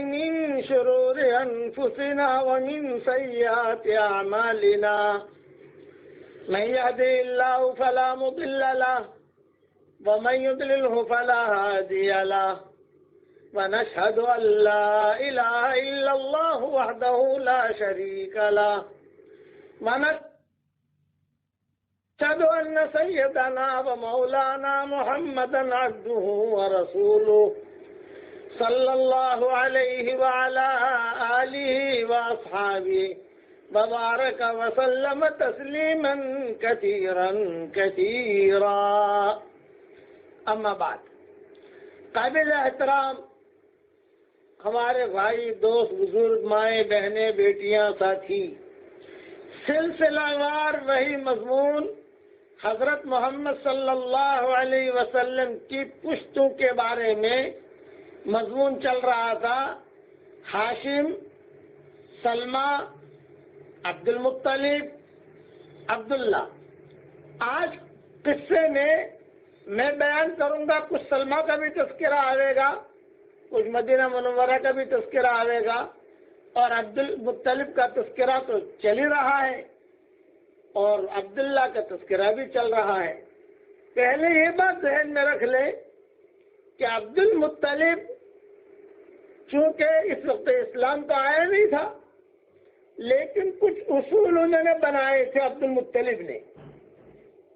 من شرور أنفسنا ومن سيئات أعمالنا من يهده الله فلا مضل له ومن يضلله فلا هادي له ونشهد أن لا إله إلا الله وحده لا شريك له ونشهد أن سيدنا ومولانا محمدا عبده ورسوله صلى الله عليه وعلى آله وأصحابه وبارك وسلم تسليما كثيرا كثيرا. اما بعد، قابل احترام ہمارے بھائی، دوست، بزرگ، مائیں، بہنیں، بیٹیاں، ساتھی، سلسلہ وار وہی مضمون حضرت محمد صلی اللہ علیہ وسلم کی پشتوں کے بارے میں مضمون چل رہا تھا. ہاشم، سلمہ، عبد المطلب، عبداللہ. آج قصے میں بیان کروں گا. کچھ سلمہ کا بھی تذکرہ آئے گا، کچھ مدینہ منورہ کا بھی تذکرہ آئے گا، اور عبد المطلب کا تذکرہ تو چل ہی رہا ہے اور عبداللہ کا تذکرہ بھی چل رہا ہے. پہلے یہ بات ذہن میں رکھ لیں کہ عبد المطلب چونکہ اس وقت اسلام تو آیا نہیں تھا، لیکن کچھ اصول انہوں نے بنائے تھے عبد المطلب نے،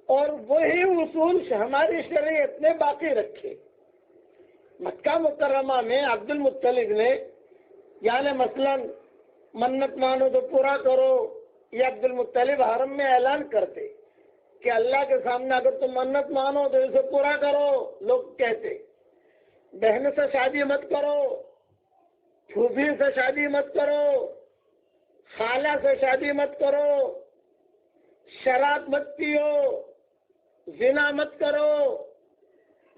اور وہی اصول ہماری شریعت نے باقی رکھے. مکہ مکرمہ میں عبد المطلب نے، یعنی مثلا منت مانو تو پورا کرو، یہ عبد المطلب حرم میں اعلان کرتے کہ اللہ کے سامنے اگر تم منت مانو تو اسے پورا کرو. لوگ کہتے بہن سے شادی مت کرو، پھوپھی سے شادی مت کرو، خالہ سے شادی مت کرو، شراب مت پیو، زنا مت کرو،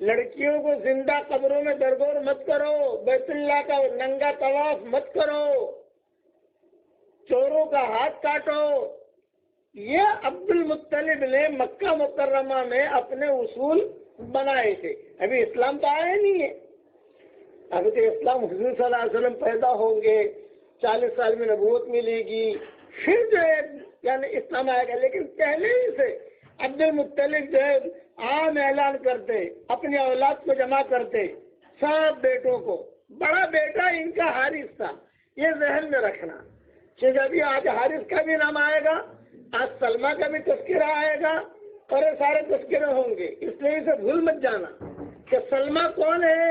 لڑکیوں کو زندہ قبروں میں درگور مت کرو، بیت اللہ کا ننگا طواف مت کرو، چوروں کا ہاتھ کاٹو. یہ عبد المطلب نے مکہ مکرمہ میں اپنے اصول بنائے تھے. ابھی اسلام تو آیا نہیں ہے، ابھی تو اسلام حضور صلی اللہ علیہ وسلم پیدا ہوں گے، 40 سال میں نبوت ملے گی، پھر جو ہے یعنی اسلام آئے گا. لیکن پہلے ہی سے عبد المطلب جو ہے عام اعلان کرتے، اپنی اولاد کو جمع کرتے، سب بیٹوں کو. بڑا بیٹا ان کا حارث تھا، یہ ذہن میں رکھنا. کہ ابھی آج حارث کا بھی نام آئے گا، آج سلمہ کا بھی تذکرہ آئے گا، اور یہ سارے تذکرے ہوں گے، اس لیے اسے بھول مت جانا کہ سلمہ کون ہے.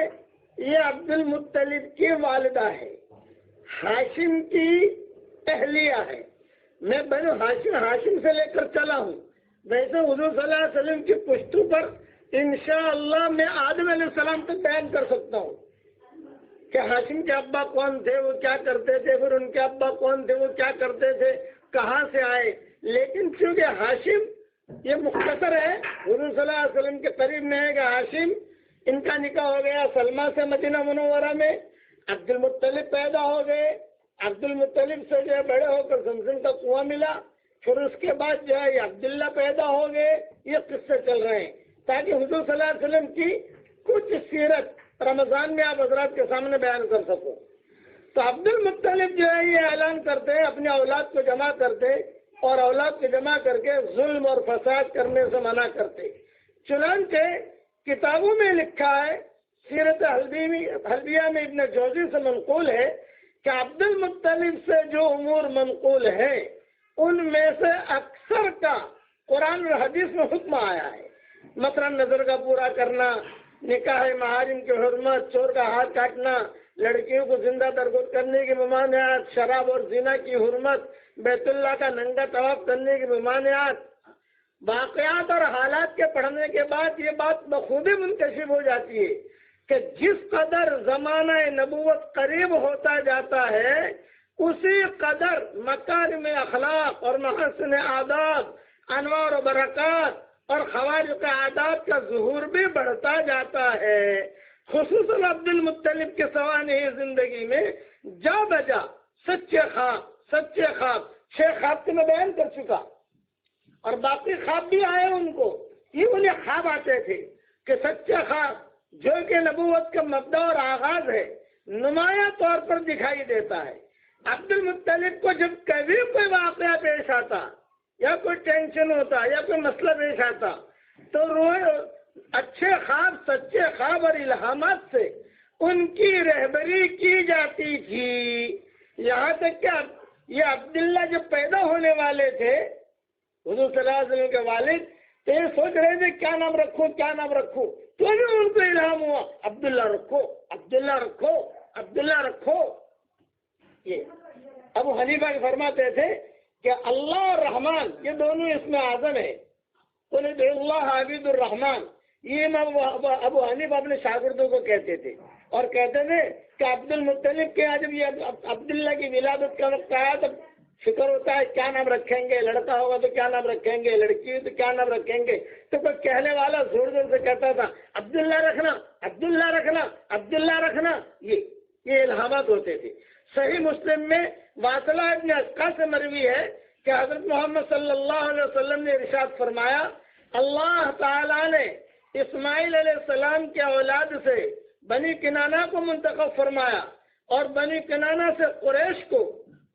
یہ عبد المطلب کی والدہ ہے، ہاشم کی اہلیہ ہے. میں بنو ہاشم سے لے کر چلا ہوں. ویسے حضور صلی اللہ علیہ وسلم کی پشتوں پر انشاءاللہ میں آدم علیہ السلام تک بیان کر سکتا ہوں کہ ہاشم کے ابا کون تھے، وہ کیا کرتے تھے، پھر ان کے ابا کون تھے، وہ کیا کرتے تھے، کہاں سے آئے. لیکن چونکہ ہاشم یہ مختصر ہے، حضور صلی اللہ علیہ وسلم کے قریب میں ہے کہ ہاشم ان کا نکاح ہو گیا سلمہ سے مدینہ منورہ میں، عبد المطلب پیدا ہو گئے، عبد المطلب سے جو ہے بڑے ہو کر زمزم کا کنواں ملا، پھر اس کے بعد جو ہے یہ عبداللہ پیدا ہو گئے. یہ قصے چل رہے ہیں تاکہ حضور صلی اللہ علیہ وسلم کی کچھ سیرت رمضان میں آپ حضرات کے سامنے بیان کر سکو. تو عبد المطلب جو ہے یہ اعلان کرتے، اپنی اولاد کو جمع کرتے، اور اولاد کو جمع کر کے ظلم اور فساد کرنے سے منع کرتے. چنانچہ کتابوں میں لکھا ہے، سیرت حلبیہ میں ابن جوزی سے منقول ہے کہ عبد المطلب سے جو امور منقول ہیں ان میں سے اکثر کا قرآن اور حدیث میں حکم آیا ہے. مثلا نظر کا پورا کرنا، نکاح محارم کی حرمت، چور کا ہاتھ کاٹنا، لڑکیوں کو زندہ درگور کرنے کی ممانعت، شراب اور زنا کی حرمت، بیت اللہ کا ننگا طواف کرنے کی ممانعت. واقعات اور حالات کے پڑھنے کے بعد یہ بات بخود منکشف ہو جاتی ہے کہ جس قدر زمانہ نبوت قریب ہوتا جاتا ہے اسی قدر مکارم اخلاق اور محسن عادات، انوار و برکات اور خوارق عادات کا ظہور بھی بڑھتا جاتا ہے. خصوصاً عبد المطلب کے سوانح زندگی میں جا بجا سچے خواب 6 خواب میں بیان کر چکا، اور باقی خواب بھی آئے ان کو. یہ انہیں خواب آتے تھے کہ سچے خواب جو کہ نبوت کا مبدا اور آغاز ہے، نمایاں طور پر دکھائی دیتا ہے۔ عبد المطلب کو جب کبھی کوئی واقعہ پیش آتا یا کوئی ٹینشن ہوتا یا کوئی مسئلہ پیش آتا تو اچھے خواب، سچے خواب اور الہامات سے ان کی رہبری کی جاتی تھی۔ یہاں تک کہ یہ عبداللہ جب پیدا ہونے والے تھے، حضور صلی اللہ علیہ وسلم کے والد، تو یہ سوچ رہے تھے کیا نام رکھوں کیا نام رکھوں، تو بھی ان کو الہام ہوا عبداللہ رکھو، عبداللہ رکھو، عبداللہ رکھو۔ یہ ابو حنیفہ فرماتے تھے کہ اللہ اور رحمان یہ دونوں اسم اعظم ہے، قل ادعوا اللہ عبید الرحمان، یہ امام ابو حنیفہ اپنے شاگردوں کو کہتے تھے، اور کہتے تھے کہ عبد المطلب کے جب یہ عبداللہ کی ولادت کا وقت آیا تو فکر ہوتا ہے کیا نام رکھیں گے، لڑکا ہوگا تو کیا نام رکھیں گے، لڑکی ہوئی تو کیا نام رکھیں گے، تو کوئی کہنے والا زور زور سے کہتا تھا عبداللہ رکھنا، عبداللہ رکھنا، عبداللہ رکھنا۔ یہ الہامات ہوتے تھے۔ صحیح مسلم میں واصلہ ابن اسقا سے مروی ہے کہ حضرت محمد صلی اللہ علیہ وسلم نے ارشاد فرمایا، اللہ تعالیٰ نے اسماعیل علیہ السلام کے اولاد سے بنی کنانہ کو منتخب فرمایا، اور بنی کنانہ سے قریش کو،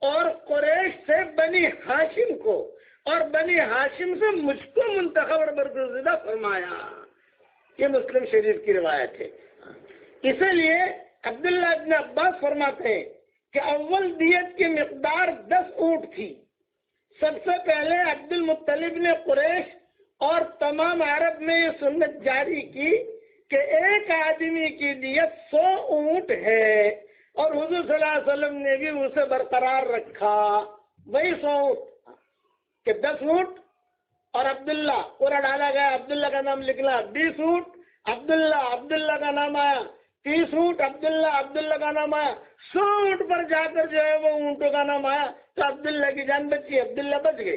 اور قریش سے بنی ہاشم کو، اور بنی ہاشم سے مجھ کو منتخب اور برگزیدہ فرمایا۔ یہ مسلم شریف کی روایت ہے۔ اسی لیے عبداللہ ابن عباس فرماتے ہیں کہ اول دیت کی مقدار 10 اونٹ تھی۔ سب سے پہلے عبد المطلب نے قریش اور تمام عرب میں یہ سنت جاری کی کہ ایک آدمی کی دیت 100 اونٹ ہے، اور حضور صلی اللہ علیہ وسلم نے بھی اسے برقرار رکھا، وہی 100 اونٹ کہ 10 اونٹ، اور عبداللہ پورا ڈالا گیا، عبداللہ کا نام لکھنا 20 اونٹ، عبداللہ کا نام آیا 30 اونٹ، عبداللہ کا نام آیا 100 اونٹ پر جا کر جو ہے وہ اونٹوں کا نام آیا تو عبداللہ کی جان بچی، عبداللہ بچ گئے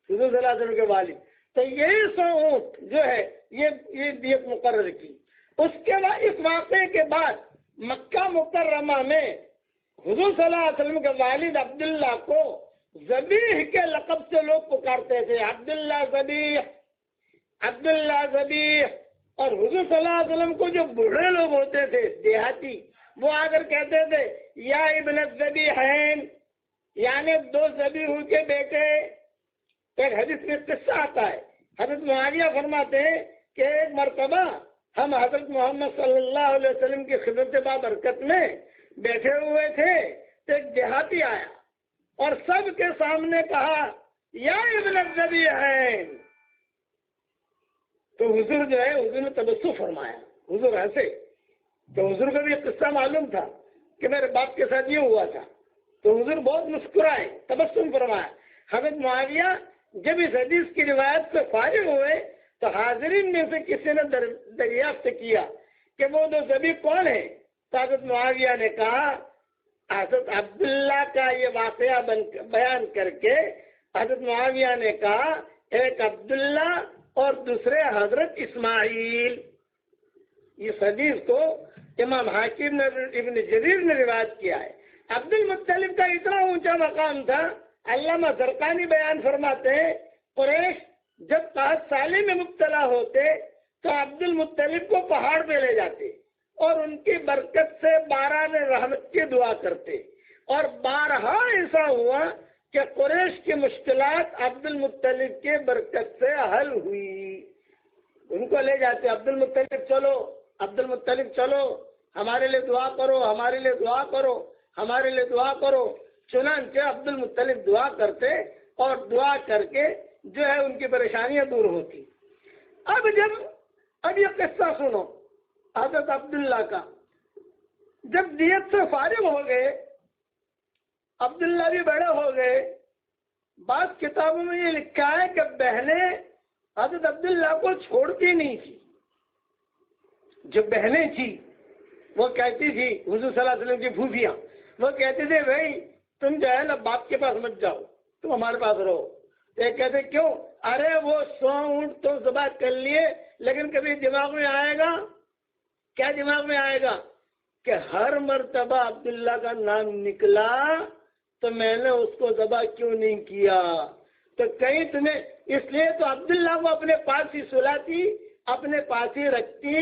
حضور صلی اللہ علیہ وسلم کے والد۔ تو یہی 100 اونٹ جو ہے یہ دیت مقرر کی۔ اس کے بعد اس واقعے کے بعد مکہ مکرمہ میں حضور صلی اللہ علیہ وسلم کے والد عبداللہ کو ذبیح کے لقب سے لوگ پکارتے تھے، عبداللہ ذبیح، عبداللہ ذبیح۔ اور حضور صلی اللہ علیہ وسلم کو جو بوڑھے لوگ ہوتے تھے دیہاتی، وہ آ کر کہتے تھے یا ابن الذبیحین، یعنی 2 ذبیح کے بیٹے۔ ایک حدیث میں قصہ آتا ہے، حضرت معاویہ فرماتے ہیں کہ ایک مرتبہ ہم حضرت محمد صلی اللہ علیہ وسلم کی خدمت بابرکت میں بیٹھے ہوئے تھے تو ایک دیہاتی آیا اور سب کے سامنے کہا یا ابن الذبیحین۔ تو حضور جو ہے حضور نے تبسم فرمایا، حضور ایسے تو حضور کو بھی یہ قصہ معلوم تھا کہ میرے باپ کے ساتھ یہ ہوا تھا، تو حضور بہت مسکرائے، تبسم فرمایا۔ حضرت معاویہ جب اس حدیث کی روایت سے فارغ ہوئے تو حاضرین میں سے کسی نے دریافت کیا کہ وہ 2 ذبیح کون ہیں؟ تو حضرت معاویہ نے کہا، حضرت عبداللہ کا یہ واقعہ بیان کر کے حضرت معاویہ نے کہا ایک عبداللہ اور دوسرے حضرت اسماعیل۔ اس حدیث کو امام حاکم ابن جریر نے روایت کیا ہے۔ عبد المطلب کا اتنا اونچا مقام تھا، علامہ زرقانی بیان فرماتے ہیں قریش جب قحط سالی میں مبتلا ہوتے تو عبد المطلب کو پہاڑ پہ لے جاتے اور ان کی برکت سے باران رحمت کی دعا کرتے، اور بارہا ایسا ہوا کہ قریش کی مشکلات عبد المطلب کے برکت سے حل ہوئی۔ ان کو لے جاتے، عبد المطلب چلو، عبد المطلب چلو، ہمارے لیے دعا کرو، ہمارے لیے دعا کرو، ہمارے لیے دعا کرو۔ چنانچہ عبد المطلب دعا کرتے اور دعا کر کے جو ہے ان کی پریشانیاں دور ہوتی۔ اب یہ قصہ سنو حضرت عبداللہ کا، جب دیت سے فارغ ہو گئے، عبداللہ بھی بڑے ہو گئے، بعض کتابوں میں یہ لکھا ہے کہ بہنیں حضرت عبداللہ کو چھوڑتی نہیں تھی۔ جو بہنیں تھی وہ کہتی تھی، حضور صلی اللہ علیہ وسلم کی پھوپھیاں، وہ کہتے تھے بھائی تم جو ہے نا باپ کے پاس مت جاؤ، تم ہمارے پاس رہو۔ تو کہتے کیوں؟ ارے وہ 100 اونٹ تو ذبح کر لیے، لیکن کبھی دماغ میں آئے گا، کیا دماغ میں آئے گا کہ ہر مرتبہ عبداللہ کا نام نکلا تو میں نے اس کو ذبح کیوں نہیں کیا؟ تو کہیں تمہیں اس لیے تو عبداللہ کو اپنے پاس ہی سلاتی اپنے پاس ہی رکھتی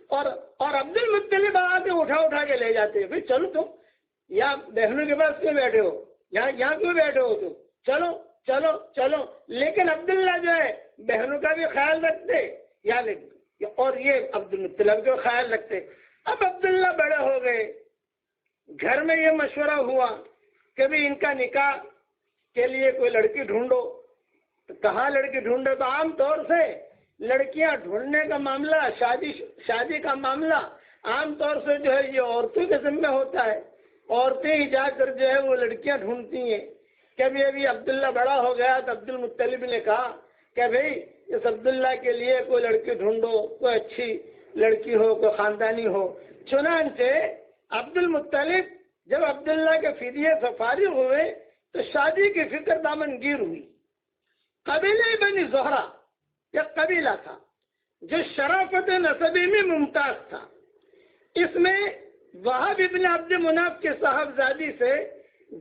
اور عبد المطلب آتے اٹھا کے لے جاتے. بھائی چلو تم یا بہنوں کے پاس کیوں بیٹھے ہو, یہاں کیوں بیٹھے ہو تم, چلو چلو چلو. لیکن عبداللہ جو ہے بہنوں کا بھی خیال رکھتے اور یہ عبد المطلب کا خیال رکھتے. اب عبداللہ بڑے ہو گئے, گھر میں یہ مشورہ ہوا کہ بھی ان کا نکاح کے لیے کوئی لڑکی ڈھونڈو. تو کہاں لڑکی ڈھونڈو؟ تو عام طور سے لڑکیاں ڈھونڈنے کا معاملہ, شادی کا معاملہ عام طور سے جو ہے یہ عورتوں کے ذمہ ہوتا ہے. عورتیں ہی جا کر جو ہے وہ لڑکیاں ڈھونڈتی ہیں. کبھی ابھی عبداللہ بڑا ہو گیا تو عبد المطلب نے کہا کہ بھائی اس عبداللہ کے لیے کوئی لڑکی ڈھونڈو, کوئی اچھی لڑکی ہو, کوئی خاندانی ہو. چنانچہ عبد المطلب جب عبداللہ کے فدیے سے فارغ ہوئے تو شادی کی فکر دامنگیر ہوئی. قبیلہ بنی زہرہ ایک قبیلہ تھا جو شرافت نسبی میں ممتاز تھا. اس میں وہب ابن عبد مناف کے صاحبزادی سے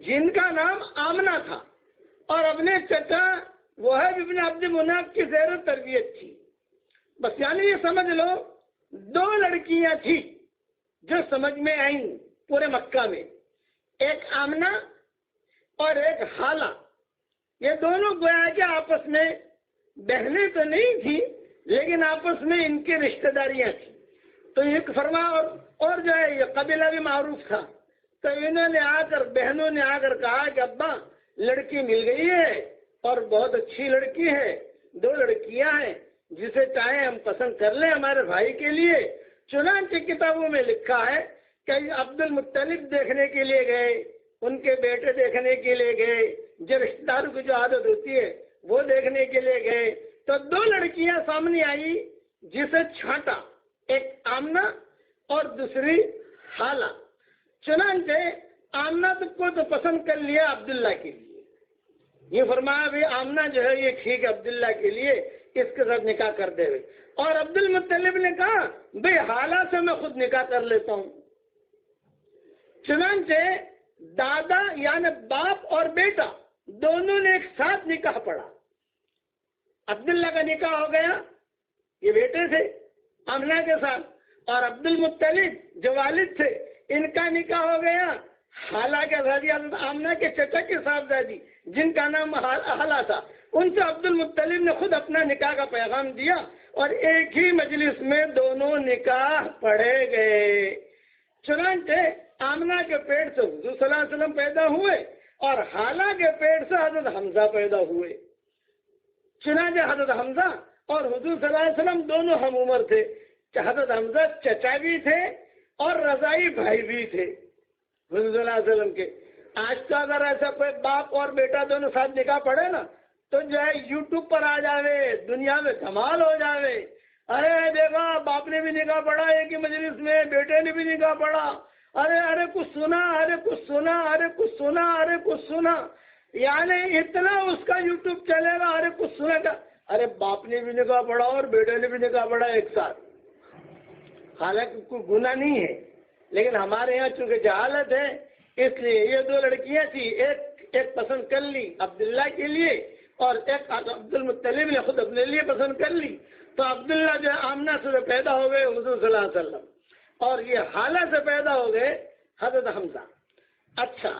جن کا نام آمنہ تھا اور اپنے چچا وہب ابن عبد مناف کی زیر تربیت تھی. بس یعنی یہ سمجھ لو 2 لڑکیاں تھیں جو سمجھ میں آئیں پورے مکہ میں, ایک آمنہ اور ایک حالہ. یہ دونوں گویا کہ آپس میں بہنیں تو نہیں تھی لیکن آپس میں ان کی رشتہ داریاں تھیں. تو ایک فرما اور جو ہے یہ قبیلہ بھی معروف تھا. تو انہوں نے بہنوں نے آ کر کہا کہ ابا لڑکی مل گئی ہے اور بہت اچھی لڑکی ہے, 2 لڑکیاں ہیں, جسے چاہیں ہم پسند کر لیں ہمارے بھائی کے لیے. چنانچہ کتابوں میں لکھا ہے کہ عبد المطلب دیکھنے کے لیے گئے, ان کے بیٹے دیکھنے کے لیے گئے, جو رشتہ داروں کی جو عادت ہوتی ہے وہ دیکھنے کے لیے گئے. تو 2 لڑکیاں سامنے آئی جسے چھانٹا, ایک آمنہ اور دوسری حالہ. چنانچہ آمنہ کو تو پسند کر لیا عبداللہ کے لیے. یہ فرمایا بھی آمنہ جو ہے یہ ٹھیک ہے عبداللہ کے لیے, اس کے ساتھ نکاح کر دے. اور عبد المطلب نے کہا بھائی حالہ سے میں خود نکاح کر لیتا ہوں. چنانچہ دادا یعنی باپ اور بیٹا دونوں نے ایک ساتھ نکاح پڑھا. عبداللہ کا نکاح ہو گیا یہ بیٹے تھے آمنہ کے ساتھ, اور عبد المطلب جو والد تھے ان کا نکاح ہو گیا حالہ کے ساتھ, آمنہ کے چچا کے صاحبزادی جن کا نام حالہ تھا. ان سے عبد المطلب نے خود اپنا نکاح کا پیغام دیا اور ایک ہی مجلس میں دونوں نکاح پڑھے گئے. چنانچہ آمنہ کے پیٹ سے حضور صلی اللہ علیہ وسلم پیدا ہوئے اور حالہ کے پیٹ سے حضرت حمزہ پیدا ہوئے. چنانچہ حضرت حمزہ اور حضور صلی اللہ علیہ وسلم دونوں ہم عمر تھے. حضرت حمزہ چچا بھی تھے اور رضائی بھائی بھی تھے حضور صلی اللہ علیہ وسلم کے. آج کا اگر ایسا کوئی باپ اور بیٹا دونوں ساتھ نکاح پڑھے نا تو جو ہے یوٹیوب پر آ جاوے, دنیا میں کمال ہو جاوے. ارے دیکھا باپ نے بھی نکاح پڑھا ایک ہی مجلس میں, بیٹے نے بھی نکاح پڑھا, ارے کچھ سنا, ارے کچھ سنا, ارے کچھ سنا, ارے کچھ سنا. یعنی اتنا اس کا یوٹیوب چلے گا, ارے کچھ سنے گا. ارے باپ نے بھی نکاح پڑھا اور بیٹے نے بھی نکاح پڑھا ایک ساتھ. حالانکہ کوئی گناہ نہیں ہے لیکن ہمارے یہاں چونکہ جہالت ہے اس لیے یہ 2 لڑکیاں تھیں, ایک پسند کر لی عبداللہ کے لیے اور ایک عبد المطلب نے خود اپنے لیے پسند کر لی. تو عبداللہ جو ہے آمنہ سے پیدا ہو گئے حضور صلی اللہ علیہ وسلم اور یہ حالہ سے پیدا ہو گئے حضرت حمزہ. اچھا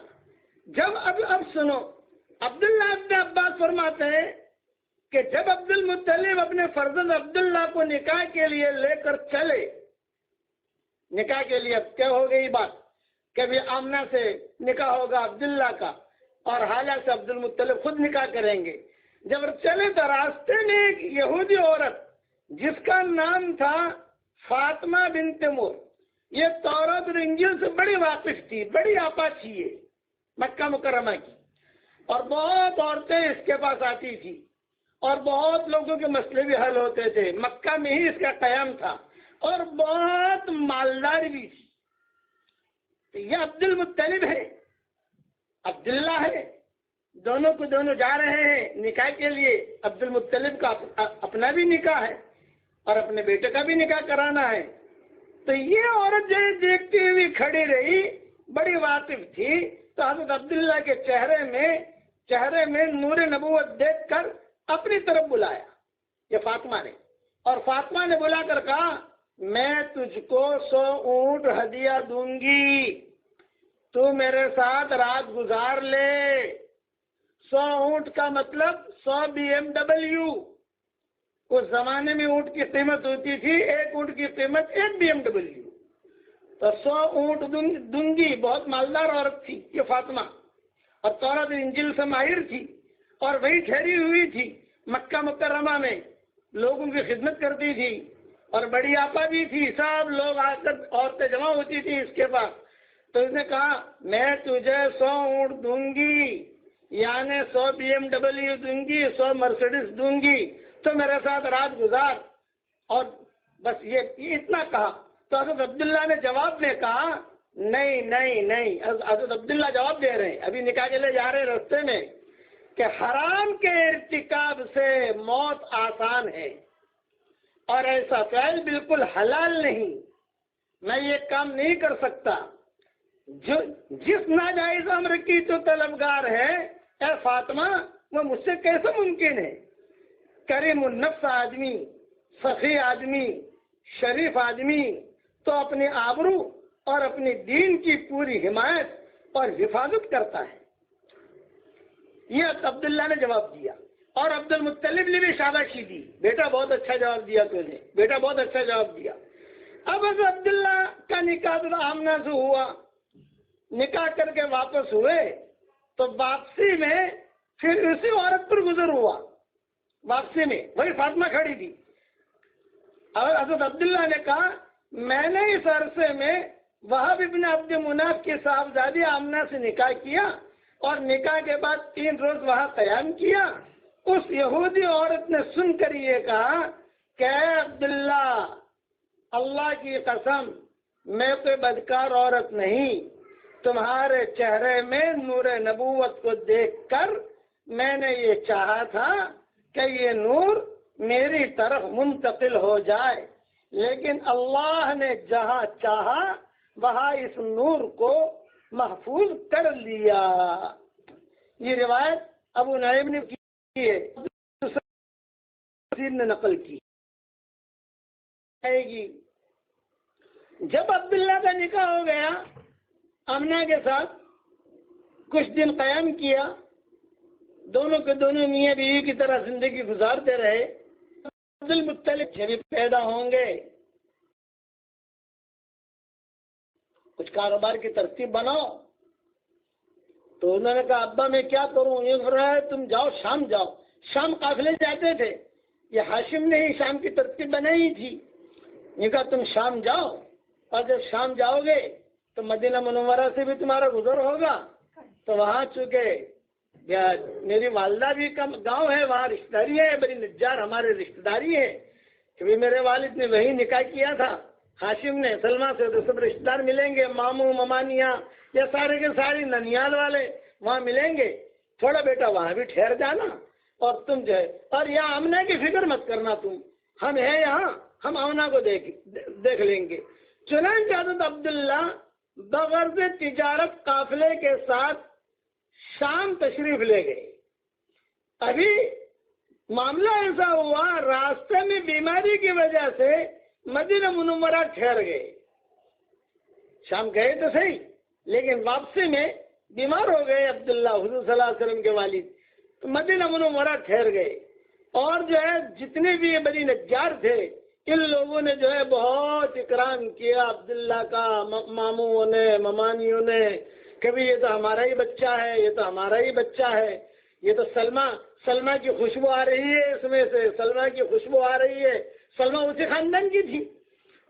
جب اب سنو, عبداللہ ابن عباس فرماتے ہیں کہ جب عبد المطلب اپنے فرزند عبداللہ کو نکاح کے لیے لے کر چلے, نکاح کے لیے اب کیا ہو گئی بات کہ بھی آمنہ سے نکاح ہوگا عبداللہ کا اور حالہ سے عبد المطلب خود نکاح کریں گے. جب چلے تو راستے میں ایک یہودی عورت جس کا نام تھا فاطمہ بنت مور, یہ تورات اور انجیل سے بڑی واقف تھی, بڑی آپا تھی یہ مکہ مکرمہ کی, اور بہت عورتیں اس کے پاس آتی تھی اور بہت لوگوں کے مسئلے بھی حل ہوتے تھے. مکہ میں ہی اس کا قیام تھا اور بہت مالدار بھی تھی. تو یہ عبد المطلب ہے, عبداللہ ہے, دونوں کو دونوں جا رہے ہیں نکاح کے لیے. عبد المطلب کا اپنا بھی نکاح ہے اور اپنے بیٹے کا بھی نکاح کرانا ہے. تو یہ عورت جو دیکھتی ہوئی کھڑی رہی, بڑی واقف تھی. تو حضرت عبداللہ کے چہرے میں نور نبوت دیکھ کر اپنی طرف بلایا یہ فاطمہ نے اور فاطمہ نے بلا کر کہا میں تجھ کو 100 اونٹ ہدیہ دوں گی، تو میرے ساتھ رات گزار لے۔ 100 اونٹ کا مطلب 100 BMW۔ اس زمانے میں اونٹ کی قیمت ہوتی تھی، ایک اونٹ کی قیمت 1 BMW۔ تو 100 اونٹ دوں گی۔ بہت مالدار عورت تھی یہ فاطمہ، اور تورات انجیل سے ماہر تھی، اور وہی ٹھہری ہوئی تھی مکہ مکرمہ میں، لوگوں کی خدمت کرتی تھی، اور بڑی آپا بھی تھی۔ سب لوگ آ کر عورتیں جمع ہوتی تھی اس کے پاس۔ تو اس نے کہا میں تجھے 100 اونٹ دوں گی، یعنی 100 BMW دوں گی، 100 مرسیڈس دوں گی، تو میرے ساتھ رات گزار۔ اور بس یہ اتنا کہا تو حضرت عبداللہ نے جواب میں کہا نہیں نہیں نہیں۔ حضرت عبداللہ جواب دے رہے ہیں، ابھی نکاح کے لیے جا رہے ہیں راستے میں، کہ حرام کے ارتکاب سے موت آسان ہے، اور ایسا فعل بالکل حلال نہیں، میں یہ کام نہیں کر سکتا۔ جس ناجائز امر کی تو طلبگار ہے اے فاطمہ، وہ مجھ سے کیسے ممکن ہے؟ کریم النفس آدمی، سخی آدمی، شریف آدمی تو اپنی آبرو اور اپنی دین کی پوری حمایت اور حفاظت کرتا ہے۔ یہ عبداللہ نے جواب دیا، اور عبد المطلب نے بھی شاباشی دی، بیٹا بہت اچھا جواب دیا تو نے، بیٹا بہت اچھا جواب دیا۔ اب حضرت عبداللہ کا نکاح آمنہ سے ہوا، نکاح کر کے واپس ہوئے تو واپسی میں پھر اسی عورت پر گزر ہوا۔ واپسی میں وہی فاطمہ کھڑی تھی، اور حضرت عبداللہ نے کہا میں نے اس عرصے میں وہب ابن عبد مناف کی صاحبزادی آمنہ سے نکاح کیا، اور نکاح کے بعد 3 روز وہاں قیام کیا۔ اس یہودی عورت نے سن کر یہ کہا کہ اے عبداللہ، اللہ کی قسم میں کوئی بدکار عورت نہیں، تمہارے چہرے میں نور نبوت کو دیکھ کر میں نے یہ چاہا تھا کہ یہ نور میری طرف منتقل ہو جائے، لیکن اللہ نے جہاں چاہا وہاں اس نور کو محفوظ کر لیا۔ یہ روایت ابو نعیم نے کی ہے، نے نقل کی گی۔ جب عبداللہ کا نکاح ہو گیا آمنہ کے ساتھ، کچھ دن قیام کیا، دونوں کے دونوں میاں بیوی کی طرح زندگی گزارتے رہے۔ عبد المطلب بھی پیدا ہوں گے، کچھ کاروبار کی ترتیب بناؤ۔ تو انہوں نے کہا ابا میں کیا کروں؟ یہ کر رہا ہے تم جاؤ شام جاؤ۔ شام قافلے جاتے تھے، یہ ہاشم نے ہی شام کی ترتیب بنائی تھی۔ یہ کہا تم شام جاؤ، اور جب شام جاؤ گے تو مدینہ منورہ سے بھی تمہارا گزر ہوگا، تو وہاں چونکہ میری والدہ بھی گاؤں ہے، وہاں رشتہ داری ہے، بڑی نجار ہمارے رشتہ داری ہے، کیونکہ میرے والد نے وہی نکاح کیا تھا ہاشم نے سلمہ سے، تو سب رشتہ دار ملیں گے، ماموں ممانیاں یا سارے کے سارے ننیال والے وہاں ملیں گے، تھوڑا بیٹا وہاں بھی ٹھہر جانا، اور تم جو ہے اور یہاں آمنہ کی فکر مت کرنا، تم ہم ہیں یہاں، ہم آمنہ کو دیکھ لیں گے۔ چنانچہ حضرت عبداللہ بغرض تجارت قافلے کے ساتھ شام تشریف لے گئے۔ ابھی معاملہ ایسا ہوا، راستے میں بیماری کی وجہ سے مدینہ منورہ ٹھہر گئے۔ شام گئے تو صحیح، لیکن واپسی میں بیمار ہو گئے عبداللہ، حضور صلی اللہ علیہ وسلم کے والد، تو مدینہ منورہ ٹھہر گئے۔ اور جو ہے جتنے بھی یہ بنی نجار تھے، ان لوگوں نے جو ہے بہت اکرام کیا عبداللہ کا، ماموں نے ممانیوں نے، کبھی یہ تو ہمارا ہی بچہ ہے، یہ تو ہمارا ہی بچہ ہے، یہ تو سلمہ کی خوشبو آ رہی ہے، اس میں سے سلمہ کی خوشبو آ رہی ہے، سلمہ اسی خاندان کی تھی،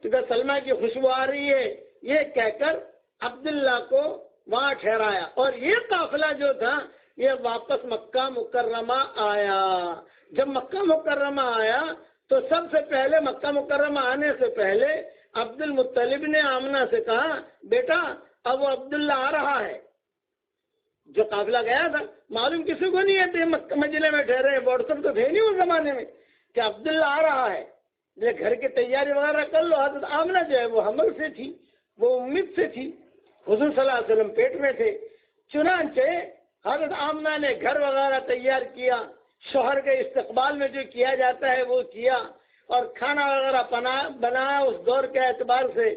تو کہ سلمہ کی خوشبو آ رہی ہے، یہ کہہ کر عبداللہ کو وہاں ٹھہرایا۔ اور یہ قافلہ جو تھا یہ واپس مکہ مکرمہ آیا۔ جب مکہ مکرمہ آیا تو سب سے پہلے مکہ مکرمہ آنے سے پہلے عبد المطلب نے آمنہ سے کہا بیٹا اب وہ عبداللہ آ رہا ہے۔ جو قافلہ گیا تھا معلوم کسی کو نہیں ہے، مدینے میں ٹھہرے، واٹس ایپ تو تھے نہیں اس زمانے میں، کہ عبداللہ آ رہا ہے، یہ گھر کی تیاری وغیرہ کر لو۔ حضرت آمنہ جو ہے وہ حمل سے تھی، وہ امید سے تھی، حضور صلی اللہ علیہ وسلم پیٹ میں تھے۔ چنانچہ حضرت آمنہ نے گھر وغیرہ تیار کیا، شوہر کے استقبال میں جو کیا جاتا ہے وہ کیا، اور کھانا وغیرہ بنایا. اس دور کے اعتبار سے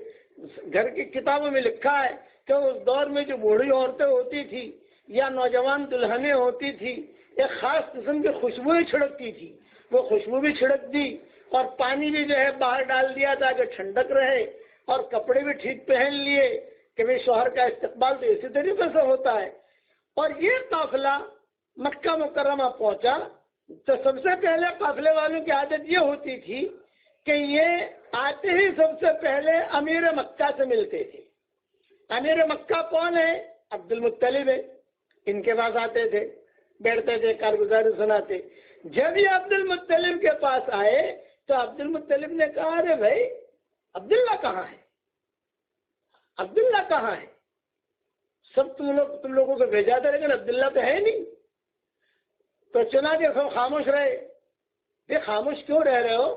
گھر کی کتابوں میں لکھا ہے کہ اس دور میں جو بوڑھی عورتیں ہوتی تھی یا نوجوان دلہنیں ہوتی تھی ایک خاص قسم کی خوشبوئیں چھڑکتی تھی. وہ خوشبو بھی چھڑک دی اور پانی بھی جو ہے باہر ڈال دیا تاکہ ٹھنڈک رہے اور کپڑے بھی ٹھیک پہن لیے کہ بھائی شوہر کا استقبال تو اسی طریقے سے ہوتا ہے. اور یہ قافلہ مکہ مکرمہ پہنچا تو سب سے پہلے قافلے والوں کی عادت یہ ہوتی تھی کہ یہ آتے ہی سب سے پہلے امیر مکہ سے ملتے تھے. امیر مکہ کون ہے؟ عبد المطلب ہے. ان کے پاس آتے تھے, بیٹھتے تھے, کارگزاری سناتے. جب یہ عبد المطلب کے پاس آئے تو عبد المطلب نے کہا ارے بھائی عبداللہ کہاں ہے؟ عبداللہ کہاں ہے؟ سب تم لوگوں کو بھیجا تھا لیکن عبداللہ تو ہے نہیں. تو چنانچہ سب خاموش رہے. یہ خاموش کیوں رہ رہے ہو؟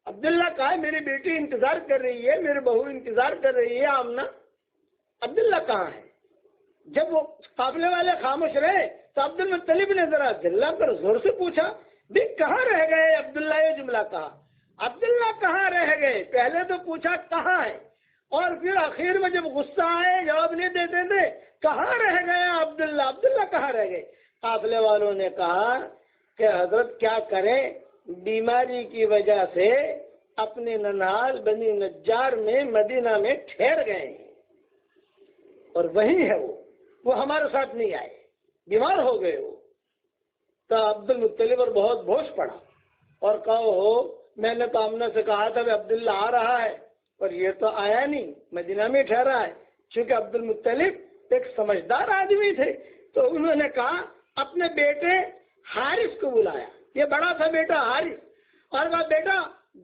عبداللہ کہا ہے میری بیٹی انتظار کر رہی ہے, میری بہو انتظار کر رہی ہے آمنہ. عبداللہ کہاں ہے؟ جب وہ قافلے والے خاموش رہے تو عبد المطلب نے ذرا دلہ پر زور سے پوچھا بھی کہاں رہ گئے عبداللہ؟ یہ جملہ کہا عبداللہ کہاں رہ گئے. پہلے تو پوچھا کہاں ہے اور پھر آخر میں جب غصہ آئے جواب نہیں دیتے تھے کہاں رہ گئے عبداللہ, عبداللہ کہاں رہ گئے. قافلے والوں نے کہا کہ حضرت کیا کریں, بیماری کی وجہ سے اپنے ننھال بنی نجار میں مدینہ میں ٹھہر گئے ہیں اور وہی ہے وہ ہمارے ساتھ نہیں آئے, بیمار ہو گئے وہ. تو عبد المطلب اور بہت بوجھ پڑا اور کہو میں نے تو آمنہ سے کہا تھا کہ عبداللہ آ رہا ہے اور یہ تو آیا نہیں, مدینہ میں ٹھہرا ہے. چونکہ عبد المطلب ایک سمجھدار آدمی تھے تو انہوں نے کہا اپنے بیٹے حارث کو بلایا. یہ بڑا تھا بیٹا حارث, اور کہا بیٹا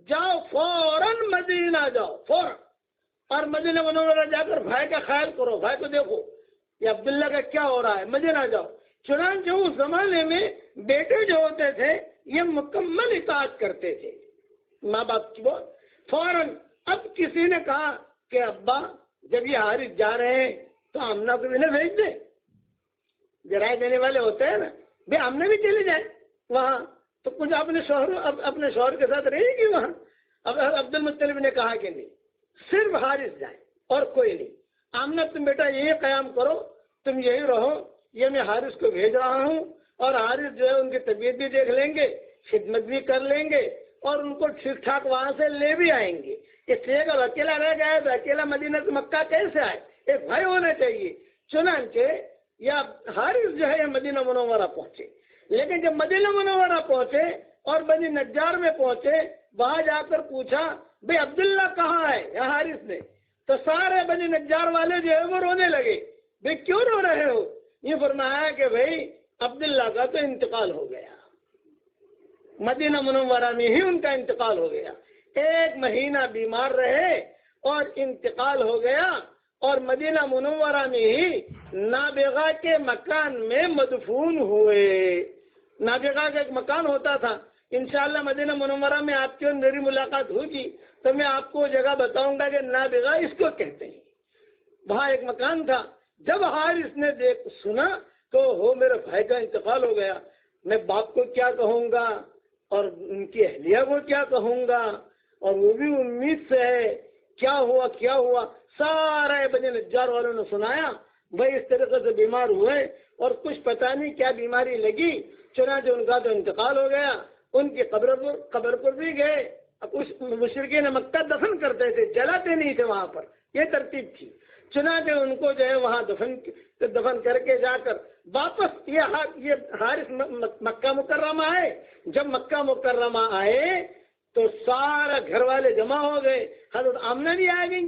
جاؤ فوراً مدینہ جاؤ فوراً, اور مدینہ منورہ جا کر بھائی کا خیال کرو, بھائی کو دیکھو یہ عبداللہ کا کیا ہو رہا ہے, مدینہ جاؤ. چنانچہ اس زمانے میں بیٹے جو ہوتے تھے یہ مکمل اطاعت کرتے تھے ماں باپ کی. بہت فوراً اب کسی نے کہا کہ ابا جب یہ حارث جا رہے ہیں تو آمنہ کو بھی نہ بھیج دیں. رائے دینے والے ہوتے ہیں نا, بھائی آمنہ بھی چلے جائے وہاں تو کچھ اپنے شوہر کے ساتھ رہے گی وہاں. اب عبد المطلب نے کہا کہ نہیں, صرف حارث جائے اور کوئی نہیں. آمنہ تم بیٹا یہی قیام کرو, تم یہی رہو, یہ میں حارث کو بھیج رہا ہوں اور حارث جو ہے ان کی طبیعت بھی دیکھ لیں گے, خدمت بھی کر لیں گے اور ان کو ٹھیک ٹھاک وہاں سے لے بھی آئیں گے. اس لیے اگر اکیلا رہ جائے تو اکیلا مدینہ سے مکہ کیسے آئے, ایک بھائی ہونا چاہیے. چنانچہ یا حارث جو ہے یہ مدینہ منورہ پہنچے. لیکن جب مدینہ منورہ پہنچے اور بنی نجار میں پہنچے, وہاں جا کر پوچھا بھائی عبداللہ کہاں ہے یا حارث نے, تو سارے بنی نجار والے جو ہے وہ رونے لگے. بھائی کیوں رو رہے ہو؟ یہ فرمایا کہ بھائی عبداللہ کا تو انتقال ہو گیا, مدینہ منورہ میں ہی ان کا انتقال ہو گیا. 1 مہینہ بیمار رہے اور انتقال ہو گیا اور مدینہ منورہ میں ہی نابغہ کے مکان میں مدفون ہوئے. نابغہ کا ایک مکان ہوتا تھا, انشاءاللہ مدینہ منورہ میں آپ کی اور میری ملاقات ہوگی تو میں آپ کو جگہ بتاؤں گا کہ نابغہ اس کو کہتے ہیں. وہاں ایک مکان تھا. جب حارث نے سنا تو ہو میرے بھائی کا انتقال ہو گیا, میں باپ کو کیا کہوں گا اور ان کی اہلیہ کو کیا کہوں گا, اور وہ بھی امید سے ہے, کیا ہوا. سارے بنی نجار والوں نے سنایا بھائی اس طریقے سے بیمار ہوئے اور کچھ پتہ نہیں کیا بیماری لگی. چنانچہ ان کا تو انتقال ہو گیا. ان کی قبر پر بھی گئے. اب اس مشرکین مکہ دفن کرتے تھے, جلاتے نہیں تھے وہاں پر, یہ ترتیب تھی. چنانچہ ان کو جو ہے وہاں دفن کر کے جا کر واپس یہ حارث مکہ مکرمہ آئے. جب مکہ مکرمہ آئے تو سارا گھر والے جمع ہو گئے. حضرت آمنہ بھی آ گئی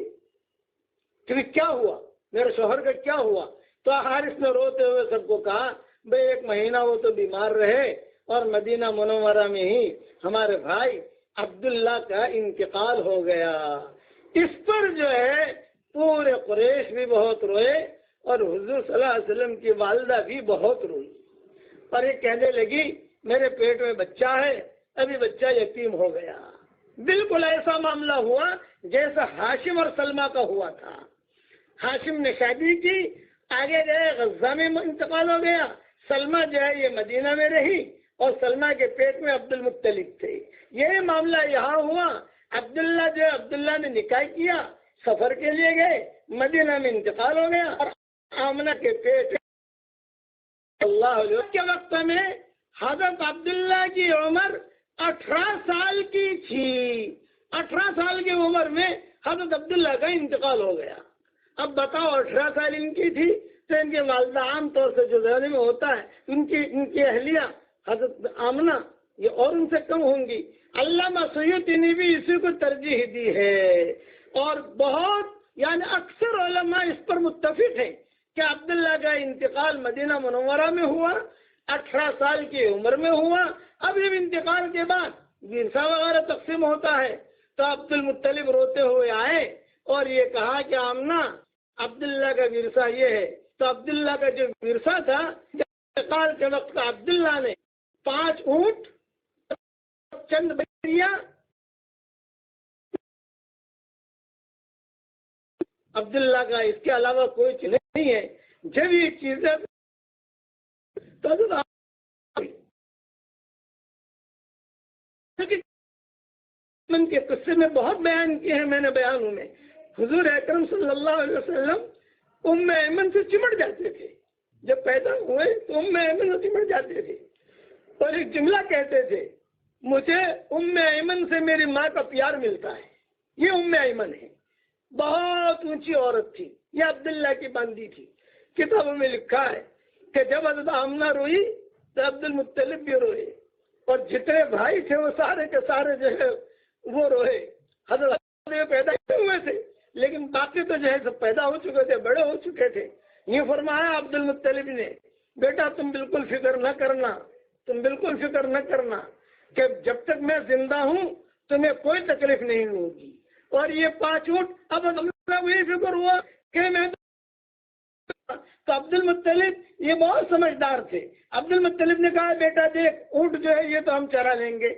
کہ کیا ہوا, میرے شوہر کا کیا ہوا. تو حارث نے روتے ہوئے سب کو کہا بھائی 1 مہینہ وہ تو بیمار رہے اور مدینہ منورہ میں ہی ہمارے بھائی عبداللہ کا انتقال ہو گیا. اس پر جو ہے پورے قریش بھی بہت روئے اور حضور صلی اللہ علیہ وسلم کی والدہ بھی بہت روئی اور یہ کہنے لگی میرے پیٹ میں بچہ ہے, ابھی بچہ یتیم ہو گیا. بالکل ایسا معاملہ ہوا جیسا ہاشم اور سلمہ کا ہوا تھا. ہاشم نے شادی کی, آگے گئے غزہ میں انتقال ہو گیا. سلمہ جو ہے یہ مدینہ میں رہی اور سلمہ کے پیٹ میں عبد المطلب تھے. یہ معاملہ یہاں ہوا. عبداللہ نے نکاح کیا، سفر کے لیے گئے، مدینہ میں انتقال ہو گیا، اور آمنہ کے پیٹ اللہ علیہ کے وقت میں حضرت عبداللہ کی عمر 18 سال کی تھی. 18 سال کی عمر میں حضرت عبداللہ کا انتقال ہو گیا. اب بتاؤ 18 سال ان کی تھی تو ان کے والدہ عام طور سے جو زمانے میں ہوتا ہے ان کی اہلیہ حضرت آمنہ یہ اور ان سے کم ہوں گی. علامہ سیوطی نے بھی اسی کو ترجیح دی ہے، اور بہت یعنی اکثر علماء اس پر متفق ہیں کہ عبداللہ کا انتقال مدینہ منورہ میں ہوا، 18 سال کی عمر میں ہوا. اب جب انتقال کے بعد ورثہ وغیرہ تقسیم ہوتا ہے تو عبد المطلب روتے ہوئے آئے اور یہ کہا کہ آمنہ عبداللہ کا ورثہ یہ ہے. تو عبداللہ کا جو ورثہ تھا انتقال کے وقت عبداللہ نے 5 اونٹ، چند بکریاں عبداللہ کا، اس کے علاوہ کوئی چیز نہیں ہے. جب یہ چیزیں کے قصے میں بہت بیان کیے ہیں میں نے بیانوں میں. حضور اکرم صلی اللہ علیہ وسلم ام ایمن سے چمٹ جاتے تھے. جب پیدا ہوئے تو ام ایمن سے چمٹ جاتے تھے اور ایک جملہ کہتے تھے، مجھے ام ایمن سے میری ماں کا پیار ملتا ہے. یہ ام ایمن ہے، بہت اونچی عورت تھی، یہ عبداللہ کی باندی تھی. کتابوں میں لکھا ہے کہ جب حضرت آمنہ روئی تو عبد المطلب بھی روئے، اور جتنے بھائی تھے وہ سارے کے سارے جو ہے وہ روئے. حضرت پیدا ہوئے تھے لیکن باقی تو جو ہے سب پیدا ہو چکے تھے، بڑے ہو چکے تھے. یہ فرمایا عبد المطلب نے، بیٹا تم بالکل فکر نہ کرنا، تم بالکل فکر نہ کرنا کہ جب تک میں زندہ ہوں تمہیں کوئی تکلیف نہیں ہوگی. اور یہ 5 اونٹ اب وہی فکر ہوا کہ میں تو عبد المطلب یہ بہت سمجھدار تھے. عبد المطلب نے کہا بیٹا دیکھ اونٹ جو ہے یہ تو ہم چرا لیں گے،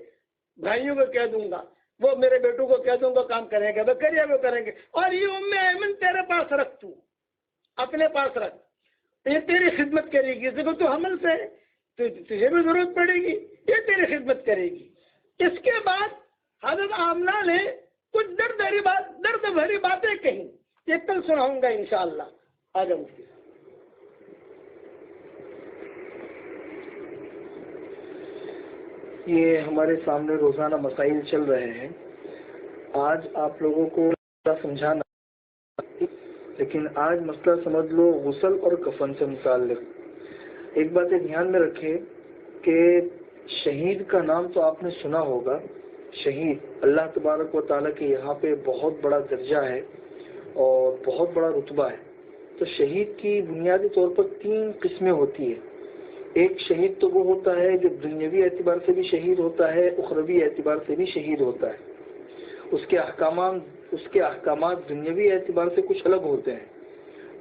بھائیوں کو کہہ دوں گا، وہ میرے بیٹوں کو کہہ دوں گا کام کریں گے، بکریاں وہ کریں گے، اور یہ ام ایمن تیرے پاس رکھ، تو اپنے پاس رکھ، یہ تیری خدمت کرے گی. دیکھو تو حمل سے تو تجھے بھی ضرورت پڑے گی، یہ تیری خدمت کرے گی. اس کے بعد حضرت آمنہ نے کچھ درد بھری باتیں کہیں، یہ کل سناؤں گا انشاءاللہ. آجا مفتی. یہ ہمارے سامنے روزانہ مسائل چل رہے ہیں. آج آپ لوگوں کو سمجھانا، لیکن آج مسئلہ سمجھ لو غسل اور کفن سے متعلق. ایک بات دھیان میں رکھیں کہ شہید کا نام تو آپ نے سنا ہوگا. شہید اللہ تبارک و تعالیٰ کے یہاں پہ بہت بڑا درجہ ہے اور بہت بڑا رتبہ ہے. تو شہید کی بنیادی طور پر 3 قسمیں ہوتی ہیں. ایک شہید تو وہ ہوتا ہے جو دنیاوی اعتبار سے بھی شہید ہوتا ہے، اخروی اعتبار سے بھی شہید ہوتا ہے. اس کے احکامات دنیاوی اعتبار سے کچھ الگ ہوتے ہیں.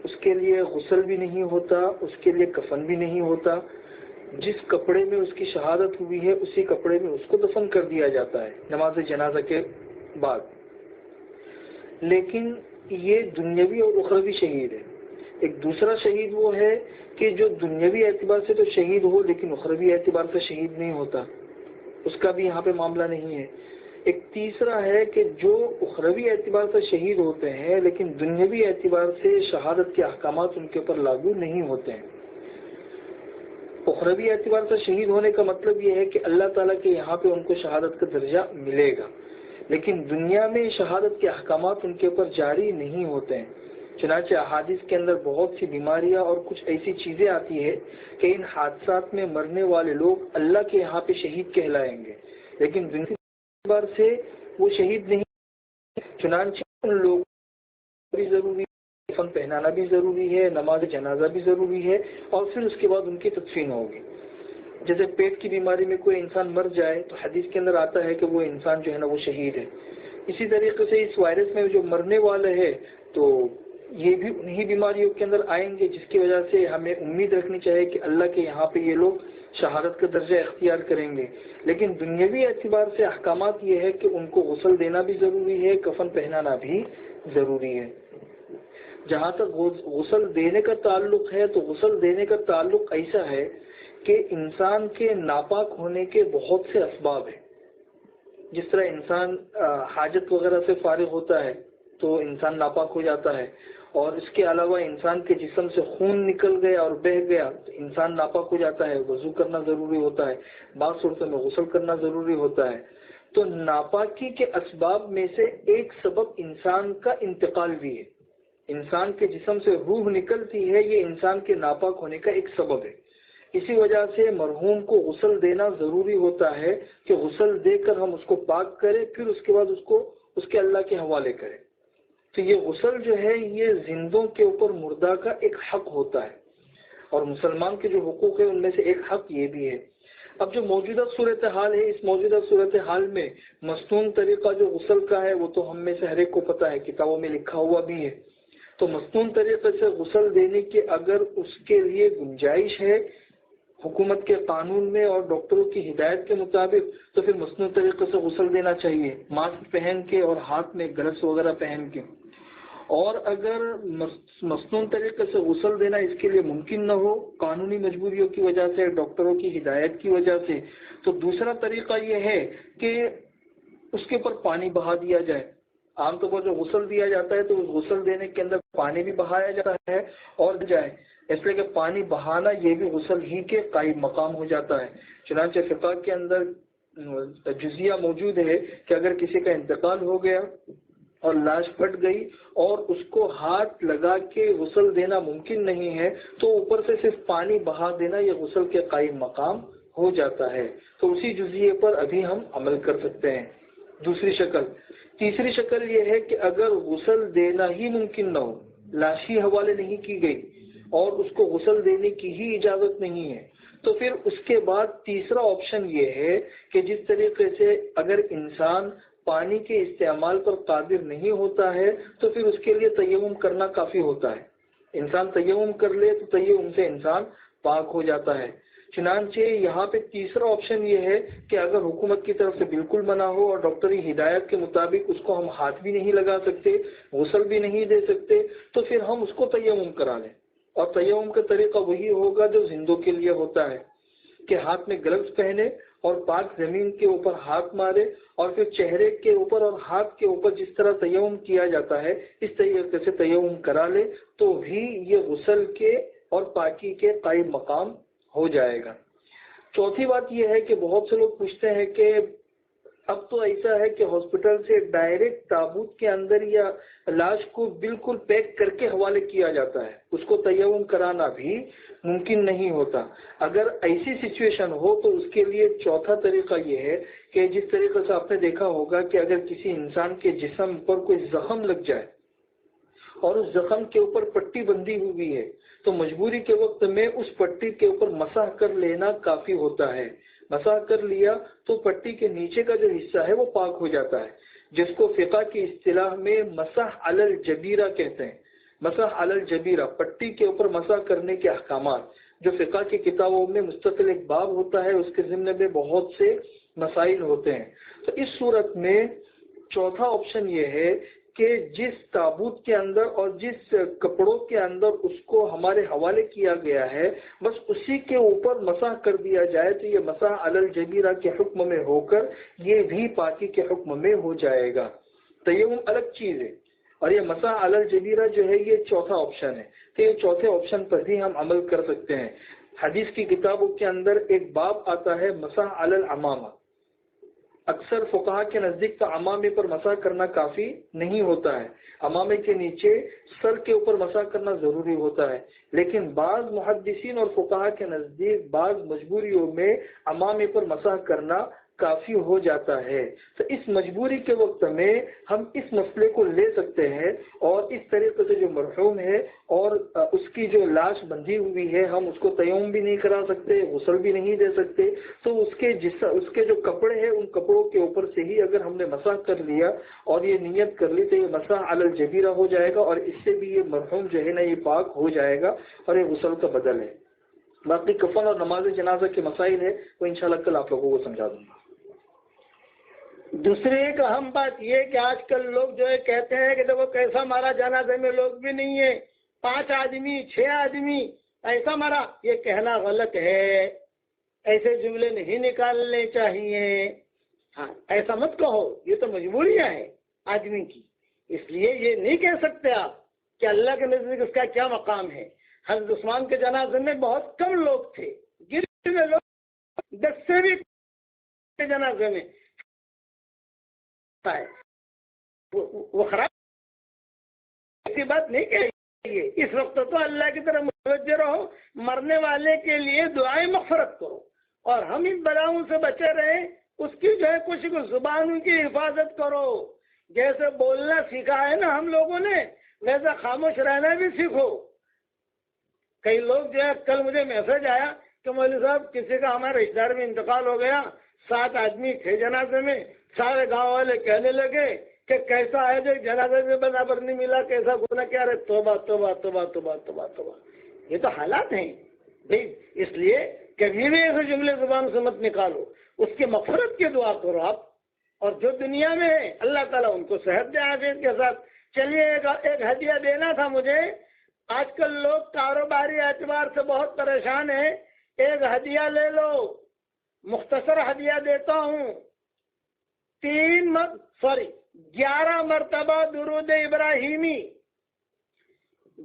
اس کے لیے غسل بھی نہیں ہوتا، اس کے لیے کفن بھی نہیں ہوتا. جس کپڑے میں اس کی شہادت ہوئی ہے اسی کپڑے میں اس کو دفن کر دیا جاتا ہے نماز جنازہ کے بعد. لیکن یہ دنیاوی اور اخروی شہید ہے. ایک دوسرا شہید وہ ہے کہ جو دنیاوی اعتبار سے تو شہید ہو لیکن اخروی اعتبار سے شہید نہیں ہوتا، اس کا بھی یہاں پہ معاملہ نہیں ہے. ایک تیسرا ہے کہ جو اخروی اعتبار سے شہید ہوتے ہیں لیکن دنیاوی اعتبار سے شہادت کے احکامات ان کے اوپر لاگو نہیں ہوتے ہیں. اخروی اعتبار سے شہید ہونے کا مطلب یہ ہے کہ اللہ تعالیٰ کے یہاں پہ ان کو شہادت کا درجہ ملے گا، لیکن دنیا میں شہادت کے احکامات ان کے اوپر جاری نہیں ہوتے ہیں. چنانچہ احادیث کے اندر بہت سی بیماریاں اور کچھ ایسی چیزیں آتی ہے کہ ان حادثات میں مرنے والے لوگ اللہ کے یہاں پہ شہید کہلائیں گے لیکن دنیا اعتبار سے وہ شہید نہیں. چنانچہ ان لوگوں بھی ضروری ہے، کفن پہنانا بھی ضروری ہے، نماز جنازہ بھی ضروری ہے، اور پھر اس کے بعد ان کی تدفین ہوگی. جیسے پیٹ کی بیماری میں کوئی انسان مر جائے تو حدیث کے اندر آتا ہے کہ وہ انسان جو ہے نا وہ شہید ہے. اسی طریقے سے اس وائرس میں جو مرنے والے ہیں تو یہ بھی انہی بیماریوں کے اندر آئیں گے، جس کی وجہ سے ہمیں امید رکھنی چاہیے کہ اللہ کے یہاں پہ یہ لوگ شہادت کا درجہ اختیار کریں گے. لیکن دنیاوی اعتبار سے احکامات یہ ہے کہ ان کو غسل دینا بھی ضروری ہے، کفن پہنانا بھی ضروری ہے. جہاں تک غسل دینے کا تعلق ہے تو غسل دینے کا تعلق ایسا ہے کہ انسان کے ناپاک ہونے کے بہت سے اسباب ہیں. جس طرح انسان حاجت وغیرہ سے فارغ ہوتا ہے تو انسان ناپاک ہو جاتا ہے، اور اس کے علاوہ انسان کے جسم سے خون نکل گیا اور بہہ گیا تو انسان ناپاک ہو جاتا ہے، وضو کرنا ضروری ہوتا ہے، بعض صورتوں میں غسل کرنا ضروری ہوتا ہے. تو ناپاکی کے اسباب میں سے ایک سبب انسان کا انتقال بھی ہے. انسان کے جسم سے روح نکلتی ہے، یہ انسان کے ناپاک ہونے کا ایک سبب ہے. اسی وجہ سے مرحوم کو غسل دینا ضروری ہوتا ہے کہ غسل دے کر ہم اس کو پاک کریں، پھر اس کے بعد اس کے اللہ کے حوالے کریں. تو یہ غسل جو ہے یہ زندوں کے اوپر مردہ کا ایک حق ہوتا ہے، اور مسلمان کے جو حقوق ہیں ان میں سے ایک حق یہ بھی ہے. اب جو موجودہ صورتحال ہے، اس موجودہ صورتحال میں مصنون طریقہ جو غسل کا ہے وہ تو ہم میں سے ہر ایک کو پتہ ہے، کتابوں میں لکھا ہوا بھی ہے. تو مصنون طریقے سے غسل دینے کی اگر اس کے لیے گنجائش ہے حکومت کے قانون میں اور ڈاکٹروں کی ہدایت کے مطابق، تو پھر مصنوعی طریقے سے غسل دینا چاہیے، ماسک پہن کے اور ہاتھ میں گلوز وغیرہ پہن کے. اور اگر مصنوعی طریقے سے غسل دینا اس کے لیے ممکن نہ ہو قانونی مجبوریوں کی وجہ سے، ڈاکٹروں کی ہدایت کی وجہ سے، تو دوسرا طریقہ یہ ہے کہ اس کے اوپر پانی بہا دیا جائے. عام طور پر جو غسل دیا جاتا ہے تو اس غسل دینے کے اندر پانی بھی بہایا جاتا ہے اور جائے، اس لیے کہ پانی بہانا یہ بھی غسل ہی کے قائم مقام ہو جاتا ہے. چنانچہ فقہ کے اندر جزیہ موجود ہے کہ اگر کسی کا انتقال ہو گیا اور لاش پھٹ گئی اور اس کو ہاتھ لگا کے غسل دینا ممکن نہیں ہے تو اوپر سے صرف پانی بہا دینا یہ غسل کے قائم مقام ہو جاتا ہے. تو اسی جزیے پر ابھی ہم عمل کر سکتے ہیں. دوسری شکل. تیسری شکل یہ ہے کہ اگر غسل دینا ہی ممکن نہ ہو، لاش ہی حوالے نہیں کی گئی اور اس کو غسل دینے کی ہی اجازت نہیں ہے، تو پھر اس کے بعد تیسرا آپشن یہ ہے کہ جس طریقے سے اگر انسان پانی کے استعمال پر قادر نہیں ہوتا ہے تو پھر اس کے لیے تیمم کرنا کافی ہوتا ہے. انسان تیمم کر لے تو تیمم سے انسان پاک ہو جاتا ہے. چنانچہ یہاں پہ تیسرا آپشن یہ ہے کہ اگر حکومت کی طرف سے بالکل منع ہو اور ڈاکٹری ہدایت کے مطابق اس کو ہم ہاتھ بھی نہیں لگا سکتے، غسل بھی نہیں دے سکتے، تو پھر ہم اس کو تیمم کرا لیں. اور تیمم کا طریقہ وہی ہوگا جو زندوں کے لیے ہوتا ہے کہ ہاتھ میں گلوز پہنے اور پاک زمین کے اوپر ہاتھ مارے اور پھر چہرے کے اوپر اور ہاتھ کے اوپر جس طرح تیمم کیا جاتا ہے اس طریقے سے تیمم کرا لے تو بھی یہ غسل کے اور پاکی کے قائم مقام ہو جائے گا. چوتھی بات یہ ہے کہ بہت سے لوگ پوچھتے ہیں کہ اب تو ایسا ہے کہ ہاسپٹل سے ڈائریکٹ تابوت کے اندر یا لاش کو بالکل پیک کر کے حوالے کیا جاتا ہے، اس کو تیمم کرانا بھی ممکن نہیں ہوتا. اگر ایسی سچویشن ہو تو اس کے لیے چوتھا طریقہ یہ ہے کہ جس طریقے سے آپ نے دیکھا ہوگا کہ اگر کسی انسان کے جسم پر کوئی زخم لگ جائے اور اس زخم کے اوپر پٹی بندھی ہوئی ہے تو مجبوری کے وقت میں اس پٹی کے اوپر مسح کر لینا کافی ہوتا ہے. مسح کر لیا تو پٹی کے نیچے کا جو حصہ ہے وہ پاک ہو جاتا ہے، جس کو فقہ کی اصطلاح میں مسح علی الجبیرہ کہتے ہیں. مسح علی الجبیرہ، پٹی کے اوپر مسح کرنے کے احکامات جو فقہ کی کتابوں میں مستقل ایک باب ہوتا ہے، اس کے ضمن میں بہت سے مسائل ہوتے ہیں. تو اس صورت میں چوتھا آپشن یہ ہے کہ جس تابوت کے اندر اور جس کپڑوں کے اندر اس کو ہمارے حوالے کیا گیا ہے بس اسی کے اوپر مسح کر دیا جائے تو یہ مسح علی الجبیرہ کے حکم میں ہو کر یہ بھی پاکی کے حکم میں ہو جائے گا. تیمم الگ چیز ہے اور یہ مسح علی الجبیرہ جو ہے یہ چوتھا آپشن ہے. تو یہ چوتھے آپشن پر بھی ہم عمل کر سکتے ہیں. حدیث کی کتابوں کے اندر ایک باب آتا ہے مسح علی العمامہ. اکثر فقہا کے نزدیک تو عمامے پر مسح کرنا کافی نہیں ہوتا ہے، عمامے کے نیچے سر کے اوپر مسح کرنا ضروری ہوتا ہے، لیکن بعض محدثین اور فقہا کے نزدیک بعض مجبوریوں میں عمامے پر مسح کرنا کافی ہو جاتا ہے. تو اس مجبوری کے وقت میں ہم اس مسئلے کو لے سکتے ہیں اور اس طریقے سے جو مرحوم ہے اور اس کی جو لاش بندھی ہوئی ہے ہم اس کو تیمم بھی نہیں کرا سکتے، غسل بھی نہیں دے سکتے، تو اس کے جو کپڑے ہیں ان کپڑوں کے اوپر سے ہی اگر ہم نے مسح کر لیا اور یہ نیت کر لی تو یہ مسح علی الجبیرہ ہو جائے گا اور اس سے بھی یہ مرحوم جو ہے نا یہ پاک ہو جائے گا اور یہ غسل کا بدل ہے. باقی کفن اور نماز جنازہ کے مسائل ہے وہ انشاءاللہ کل آپ لوگوں کو سمجھا دوں گا. دوسری ایک اہم بات یہ کہ آج کل لوگ جو ہے کہتے ہیں کہ دیکھو کیسا مارا، جنازے میں لوگ بھی نہیں ہے، 5 آدمی 6 آدمی ایسا مارا. یہ کہنا غلط ہے، ایسے جملے نہیں نکالنے چاہیے. ہاں ایسا مت کہو، یہ تو مجبوریاں ہیں آدمی کی. اس لیے یہ نہیں کہہ سکتے آپ کہ اللہ کے نزدیک اس کا کیا مقام ہے. حضرت عثمان کے جنازے میں بہت کم لوگ تھے، گرے ہوئے لوگ 10 سے بھی جنازے میں وہ خراب ایسی بات نہیں کہیے. اس وقت تو اللہ کی طرف متوجہ رہو، مرنے والے کے لیے دعائیں مغفرت کرو، اور ہم ان بلاؤں سے بچے رہیں. اس کی جو ہے کچھ زبانوں کی حفاظت کرو. جیسے بولنا سیکھا ہے نا ہم لوگوں نے، ویسا خاموش رہنا بھی سیکھو. کئی لوگ جو ہے، کل مجھے میسج آیا کہ مولوی صاحب کسی کا ہمارے رشتہ دار میں انتقال ہو گیا، 7 آدمی تھے جنازے میں. سارے گاؤں والے کہنے لگے کہ کیسا ہے جو جنازے میں برابر نہیں ملا، کیسا گناہ کیا رہے. توبہ توبہ توبہ توبہ توبہ توبہ. یہ تو حالات ہیں بھائی. اس لیے کبھی بھی ایسے جملے زبان سے مت نکالو. اس کی مغفرت کی دعا کرو آپ. اور جو دنیا میں ہے اللہ تعالیٰ ان کو صحت دے عافیت کے ساتھ. چلیے ایک ہدیہ دینا تھا مجھے. آج کل لوگ کاروباری اعتبار سے بہت پریشان ہیں. ایک ہدیہ لے لو، مختصر ہدیہ دیتا ہوں. 11 مرتبہ درود ابراہیمی،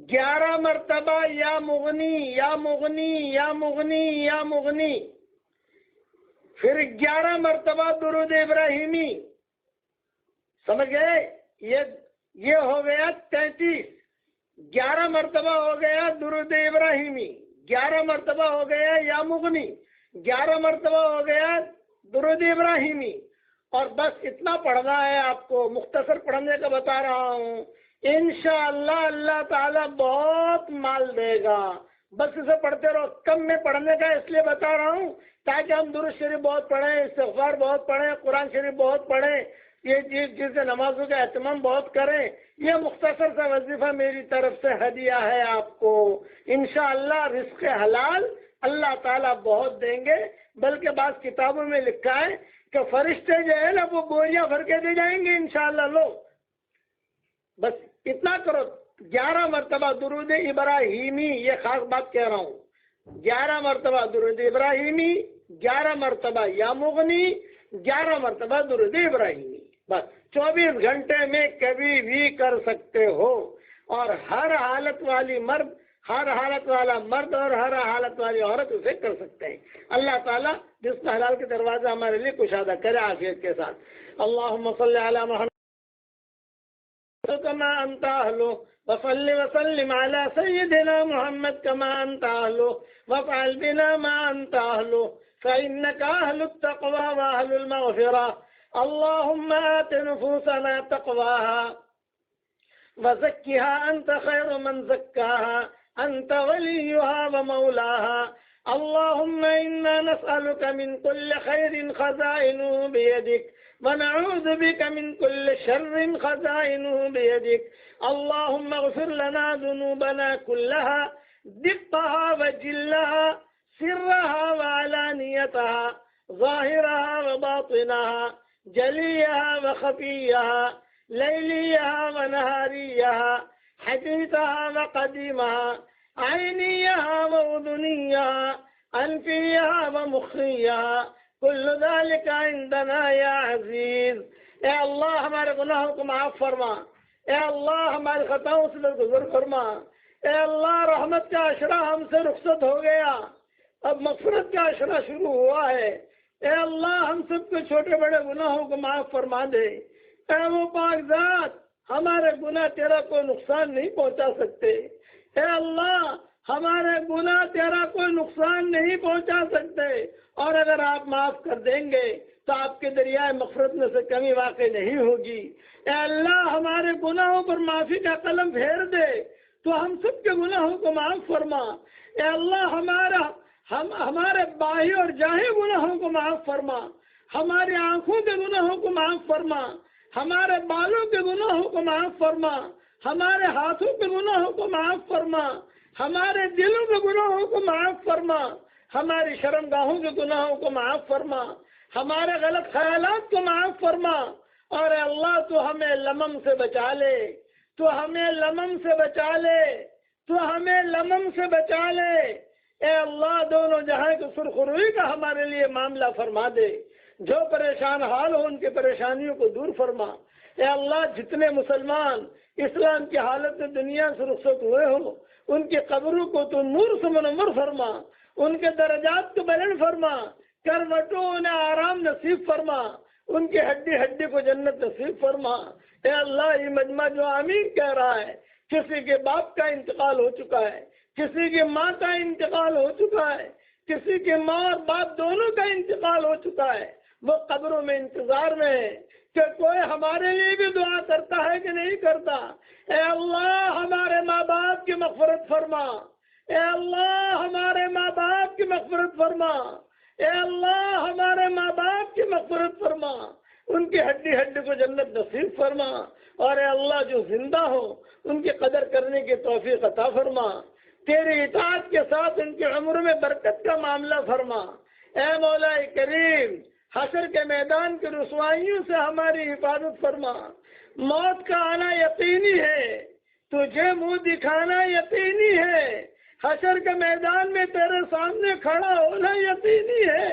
11 مرتبہ یا مغنی یا مغنی یا مغنی یا مغنی، پھر 11 مرتبہ درود ابراہیمی. سمجھ گئے؟ یہ ہو گیا 33. 11 مرتبہ ہو گیا درود ابراہیمی، 11 مرتبہ ہو گیا یا مغنی، 11 مرتبہ ہو گیا درود ابراہیمی. اور بس اتنا پڑھنا ہے آپ کو. مختصر پڑھنے کا بتا رہا ہوں. انشاءاللہ اللہ تعالیٰ بہت مال دے گا. بس اسے پڑھتے رہو. کم میں پڑھنے کا اس لیے بتا رہا ہوں تاکہ ہم درود شریف بہت پڑھیں، استغفار بہت پڑھیں، قرآن شریف بہت پڑھیں، یہ جس سے نمازوں کا اہتمام بہت کریں. یہ مختصر سا وظیفہ میری طرف سے ہدیہ ہے آپ کو. انشاءاللہ رزق حلال اللہ تعالیٰ بہت دیں گے. بلکہ بعض کتابوں میں لکھا ہے کہ فرشتے جو ہے نا وہ بوریاں بھر کے دے جائیں گے انشاءاللہ. لو بس اتنا کرو. 11 مرتبہ درود ابراہیمی، یہ خاص بات کہہ رہا ہوں. 11 مرتبہ درود ابراہیمی، 11 مرتبہ یا مغنی، 11 مرتبہ درود ابراہیمی. بس 24 گھنٹے میں کبھی بھی کر سکتے ہو. اور ہر حالت والی مرد، ہر حالت والا مرد اور ہر حالت والی عورت اسے کر سکتے ہیں. اللہ تعالیٰ جس حلال کے دروازہ ہمارے لیے کشادہ کرے عافیت کے ساتھ. اللہم صلی علی محمد کما انت اہلہ وصل وسلم علی سیدنا محمد کما انت اہلہ وافعل بنا ما انت اہلہ فإنک اہل التقوی واہل المغفرہ. اللہم آت نفوسنا تقواها وزکها انت خیر من زکاها انت ولیها ومولاها. اللهم إنا نسألك من كل خير خزائنه بيدك ونعوذ بك من كل شر خزائنه بيدك. اللهم اغفر لنا ذنوبنا كلها دقها وجلها سرها وعلانيتها ظاهرها وباطنها جليها وخفيها ليليها ونهاريها حديثها وقديمها عينيها وأذنيها أنفيها ومخيها كل ذلك عندنا يا عزيز. اے اللہ ہمارے گناہوں کو معاف فرما. اے اللہ ہماری خطاؤں سے درگزر فرما. اے اللہ رحمت کا عشرہ ہم سے رخصت ہو گیا، اب مغفرت کا عشرہ شروع ہوا ہے. اے اللہ ہم سب کے چھوٹے بڑے گناہوں کو معاف فرما دے. اے وہ پاک ذات، ہمارے گناہ تیرا کوئی نقصان نہیں پہنچا سکتے. اے اللہ ہمارے گناہ تیرا کوئی نقصان نہیں پہنچا سکتے، اور اگر آپ معاف کر دیں گے تو آپ کے دریائے مغفرت میں سے کمی واقع نہیں ہوگی. اے اللہ ہمارے گناہوں پر معافی کا قلم پھیر دے تو ہم سب کے گناہوں کو معاف فرما. اے اللہ ہمارے باہی اور جاہی گناہوں کو معاف فرما. ہماری آنکھوں کے گناہوں کو معاف فرما. ہمارے بالوں کے گناہوں کو معاف فرما. ہمارے ہاتھوں کے گناہوں کو معاف فرما. ہمارے دلوں کے گناہوں کو معاف فرما. ہماری شرمگاہوں کے گناہوں کو معاف فرما. ہمارے غلط خیالات کو معاف فرما، اور اے اللہ تو ہمیں لمم سے بچا لے، تو ہمیں لمم سے بچا لے، تو ہمیں لمم سے بچا لے۔ اے اللہ دونوں جہاں کی سرخروئی کا ہمارے لیے معاملہ فرما دے، جو پریشان حال ہو ان کی پریشانیوں کو دور فرما۔ اے اللہ جتنے مسلمان اسلام کی حالت میں دنیا سے رخصت ہوئے ہوں ان کی قبروں کو تو نور سے منور فرما، ان کے درجات کو بلند فرما، کروٹوں انہیں آرام نصیب فرما، ان کی ہڈی ہڈی کو جنت نصیب فرما۔ اے اللہ یہ مجمع جو آمین کہہ رہا ہے، کسی کے باپ کا انتقال ہو چکا ہے، کسی کی ماں کا انتقال ہو چکا ہے، کسی کے ماں اور باپ دونوں کا انتقال ہو چکا ہے، وہ قبروں میں انتظار میں ہے کہ کوئی ہمارے لیے بھی دعا کرتا ہے کہ نہیں کرتا۔ اے اللہ ہمارے ماں باپ کی مغفرت فرما، اے اللہ ہمارے ماں باپ کی مغفرت فرما، اے اللہ ہمارے ماں باپ کی مغفرت فرما، ان کی ہڈی ہڈی کو جنت نصیب فرما، اور اے اللہ جو زندہ ہو ان کی قدر کرنے کی توفیق عطا فرما، تیری اطاعت کے ساتھ ان کی عمر میں برکت کا معاملہ فرما۔ اے مولا کریم حشر کے میدان کی رسوائیوں سے ہماری حفاظت فرما۔ موت کا آنا یقینی ہے، تجھے منہ دکھانا یقینی ہے، حشر کے میدان میں تیرے سامنے کھڑا ہونا یقینی ہے۔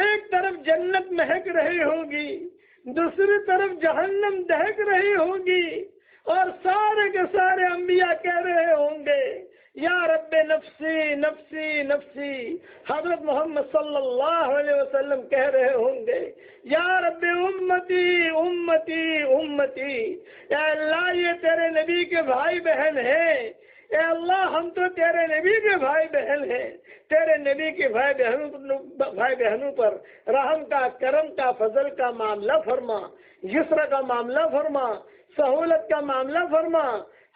ایک طرف جنت مہک رہی ہوگی، دوسری طرف جہنم دہک رہی ہوگی، اور سارے کے سارے انبیاء کہہ رہے ہوں گے یا رب نفسی نفسی نفسی۔ حضرت محمد صلی اللہ علیہ وسلم کہہ رہے ہوں گے یا رب امتی امتی امتی۔ اے اللہ یہ تیرے نبی کے بھائی بہن ہیں، اے اللہ ہم تو تیرے نبی کے بھائی بہن ہیں، تیرے نبی کے بھائی بہنوں پر رحم کا، کرم کا، فضل کا معاملہ فرما، یسر کا معاملہ فرما، سہولت کا معاملہ فرما،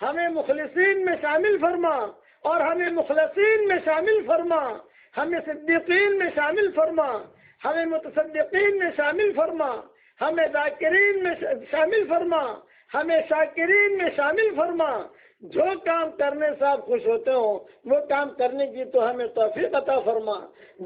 ہمیں مخلصین میں شامل فرما، اور ہمیں مخلصین میں شامل فرما، ہمیں صدیقین میں شامل فرما، ہمیں متصدقین میں شامل فرما، ہمیں ذاکرین میں شامل فرما، ہمیں شاکرین میں شامل فرما۔ جو کام کرنے سے آپ خوش ہوتے ہوں وہ کام کرنے کی تو ہمیں توفیق عطا فرما،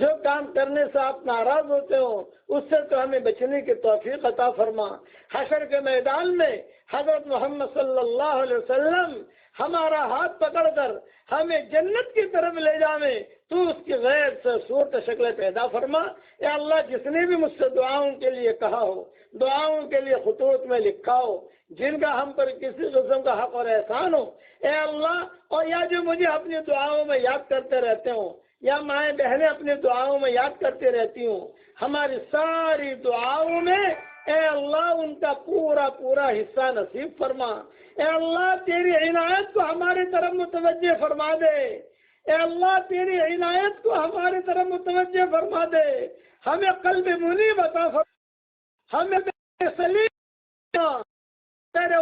جو کام کرنے سے آپ ناراض ہوتے ہوں اس سے تو ہمیں بچنے کی توفیق عطا فرما۔ حشر کے میدان میں حضرت محمد صلی اللہ علیہ وسلم ہمارا ہاتھ پکڑ کر ہمیں جنت کی طرف لے جاویں تو اس کی غیر سے صورت شکل پیدا فرما۔ اے اللہ جس نے بھی مجھ سے دعاؤں کے لیے کہا ہو، دعاؤں کے لیے خطوط میں لکھا ہو، جن کا ہم پر کسی قسم کا حق اور احسان ہو، اے اللہ، اور یا جو مجھے اپنی دعاؤں میں یاد کرتے رہتے ہوں، یا مائیں بہنیں اپنی دعاؤں میں یاد کرتے رہتی ہوں، ہماری ساری دعاؤں میں اے اللہ ان کا پورا پورا حصہ نصیب فرما۔ اے اللہ تیری عنایت کو ہماری طرف متوجہ فرما دے، اے اللہ تیری عنایت کو ہماری طرف متوجہ فرما دے، ہمیں قلب منیب عطا فرما، ہمیں سلیم تیرے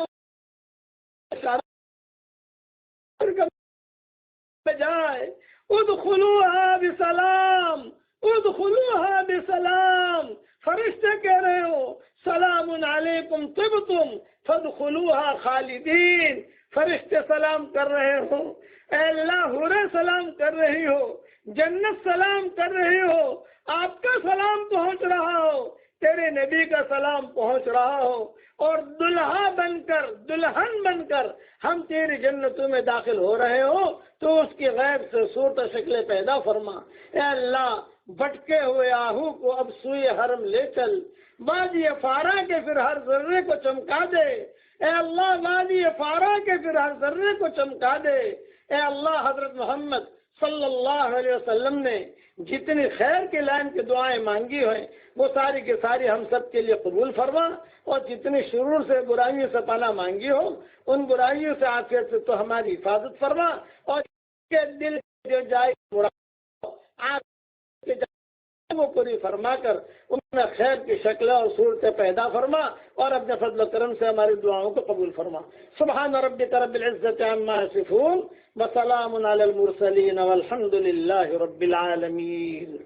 جائے۔ ادخلوها بسلام، ادخلوها بسلام۔ فرشتے کہہ رہے ہو سلام علیکم طبتم فادخلوها خالدین۔ فرشتے سلام کر رہے ہو، اے اللہ حوریں سلام کر رہی ہو، جنت سلام کر رہی ہو، آپ کا سلام پہنچ رہا ہو، تیرے نبی کا سلام پہنچ رہا ہو، اور دلہا بن کر، دلہن بن کر ہم تیری جنتوں میں داخل ہو رہے ہو تو اس کی غیب سے صورت و شکلیں پیدا فرما۔ اے اللہ بھٹکے ہوئے آہو کو اب سوئے حرم لے چل، وادی فارا کے پھر ہر ذرے کو چمکا دے، اے اللہ وادی فارا کے پھر ہر ذرے کو چمکا دے۔ اے اللہ حضرت محمد صلی اللہ علیہ وسلم نے جتنی خیر کے لائن کی دعائیں مانگی ہیں وہ ساری کی ساری ہم سب کے لیے قبول فرما، اور جتنی شرور سے برائیوں سے پناہ مانگی ہو ان برائیوں سے عافیت سے تو ہماری حفاظت فرما، اور کے دل جو جائے آپ وہ پوری فرما کر ان میں خیر کی شکلیں اور صورتیں پیدا فرما، اور اپنے فضل و کرم سے ہماری دعاؤں کو قبول فرما۔ سبحان ربک رب العزت عما یصفون وسلام علی المرسلین والحمد للہ رب العالمین۔